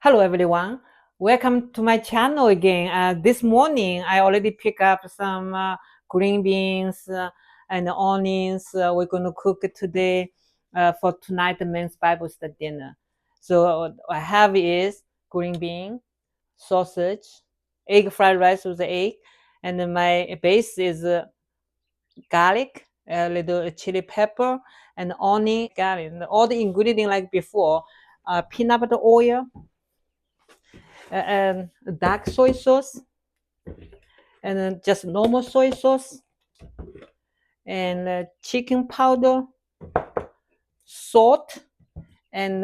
Hello everyone, welcome to my channel again. This morning I already picked up some green beans and onions. We're going to cook it today for tonight the men's Bible study dinner. So what I have is green bean, sausage, egg fried rice with the egg, and then my base is garlic, a little chili pepper, and onion, garlic. All the ingredients like before, peanut butter oil, and dark soy sauce, and then just normal soy sauce, and chicken powder, salt, and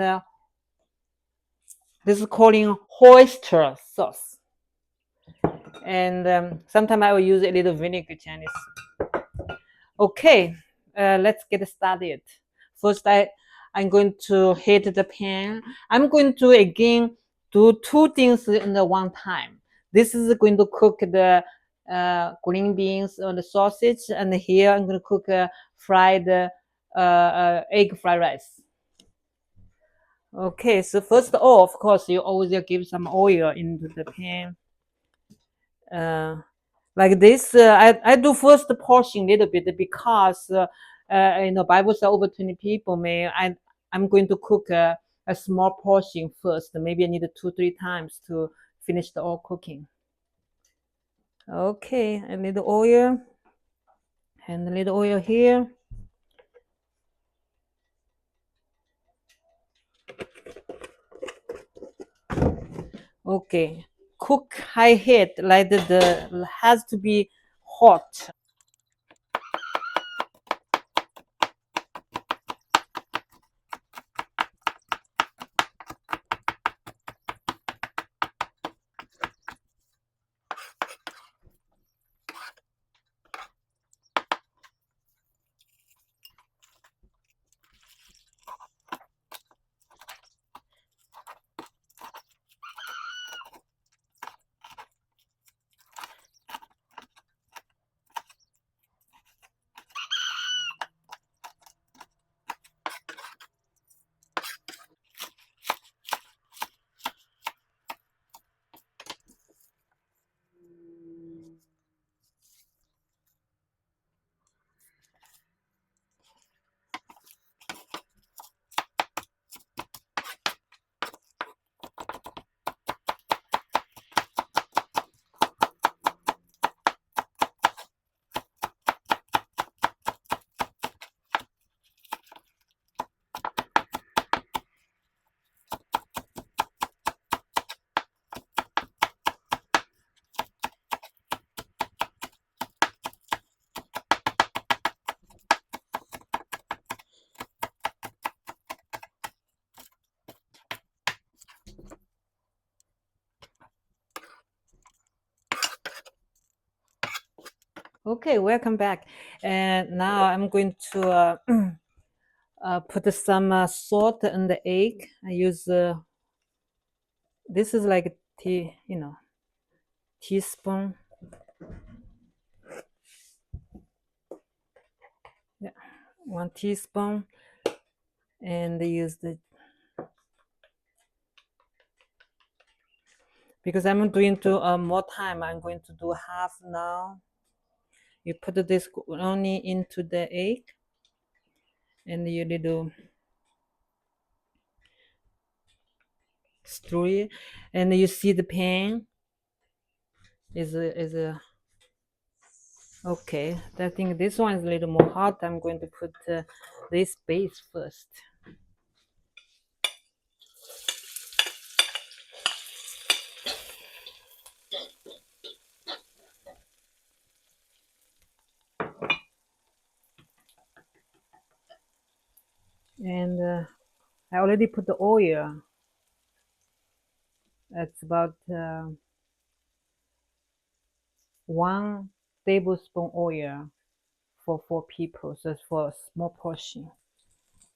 this is calling oyster sauce. And sometimes I will use a little vinegar Chinese. Okay, let's get started. First, I'm going to heat the pan. I'm going to again do two things in the one time. This is going to cook the green beans or the sausage, and here I'm going to cook fried egg fried rice. Okay, so first of all, of course, you always give some oil into the pan. Like this, I do first portion a little bit because Bible says over 20 people. I'm going to cook a small portion first. Maybe I need 2-3 times to finish the all cooking. Okay, a little oil and a little oil here. Okay, cook high heat like the has to be hot. Okay, welcome back. And now I'm going to put some salt in the egg. I use this is like teaspoon. Yeah, 1 teaspoon, and use the because I'm doing to more time. I'm going to do half now. You put this onion into the egg, and you little stir it, and you see the pan is a okay. I think this one is a little more hot. I'm going to put this base first. And I already put the oil. It's about 1 tablespoon oil for 4 people, so it's for a small portion.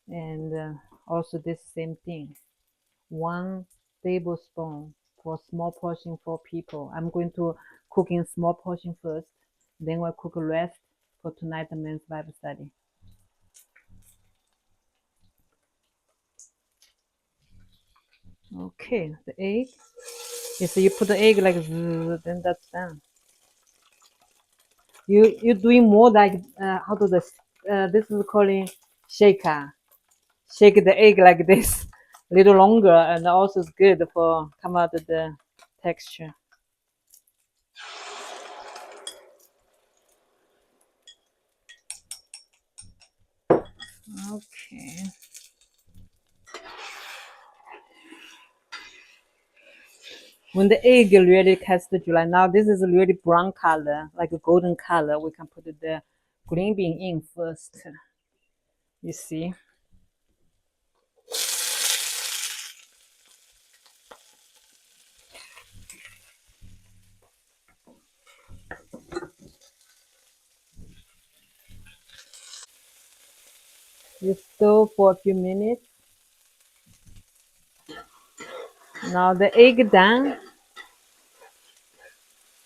And also this same thing, 1 tablespoon for small portion for people. I'm going to cook in small portion first, then we'll cook the rest for tonight the men's Bible study. Okay, the egg. Yes, you put the egg like zzz, then that's done. You're doing more like how to this. This is calling shaker. Shake the egg like this, a little longer, and also it's good for come out the texture. Okay. When the egg really catch the July, now this is a really brown color, like a golden color. We can put the green bean in first. You see. You stir for a few minutes. Now the egg done,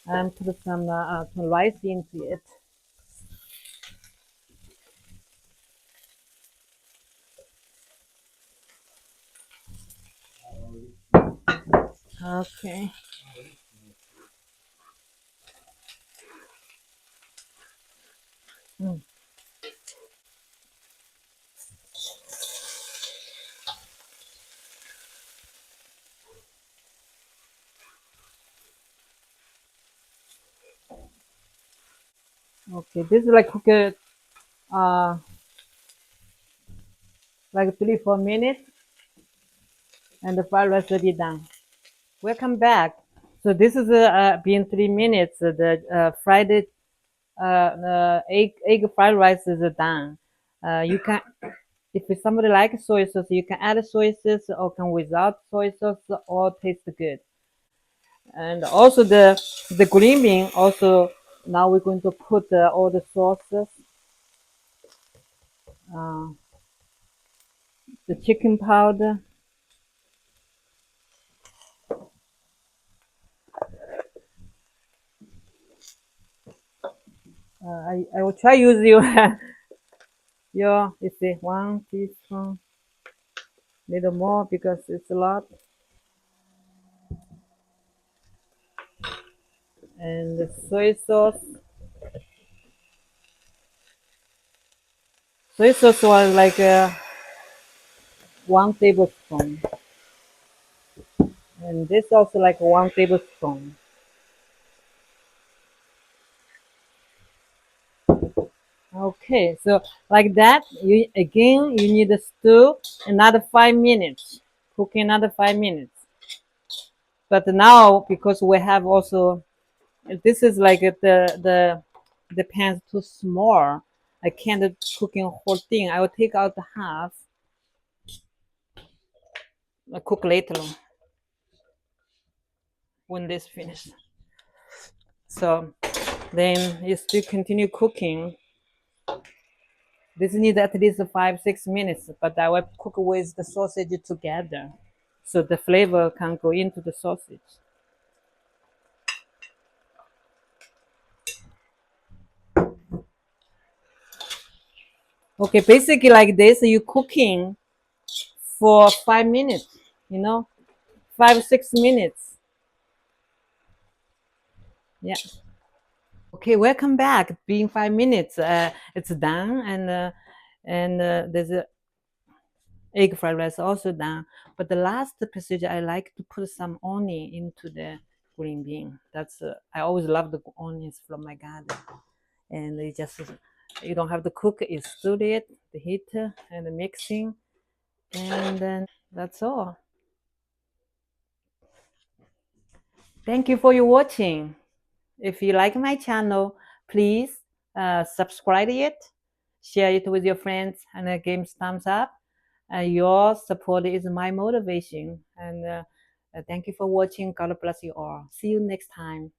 and put some rice into it. Okay. Mm. Okay, this is like cook it uh like 3 4 minutes, and the fried rice will be done. Welcome back. So this is been 3 minutes. The fried egg fried rice is done. You can, if somebody likes soy sauce, you can add soy sauce or can without soy sauce, or taste good. And also the green bean. Also now we're going to put all the sauces, uh, the chicken powder. I will try use your you see 1 teaspoon, little more because it's a lot, and the soy sauce. Soy sauce was like 1 tablespoon, and this also like 1 tablespoon. Okay, so like that, you need to stir another 5 minutes, cooking another 5 minutes. But now because we have also this is like the pan's too small. I can't cooking whole thing. I will take out the half. I cook later when this finished. So then you still continue cooking. This needs at least 5 6 minutes, but I will cook with the sausage together, so the flavor can go into the sausage. Okay, basically like this, you cooking for 5 minutes, you know, 5 6 minutes. Yeah. Okay, welcome back. Being 5 minutes, it's done, and there's a egg fried rice also done. But the last procedure, I like to put some onion into the green bean. That's I always love the onions from my garden, and they just you don't have to cook it, stir it, the heat and the mixing, and then that's all. Thank you for your watching. If you like my channel, please subscribe it, share it with your friends, and give me thumbs up. Your support is my motivation. And thank you for watching. God bless you all. See you next time.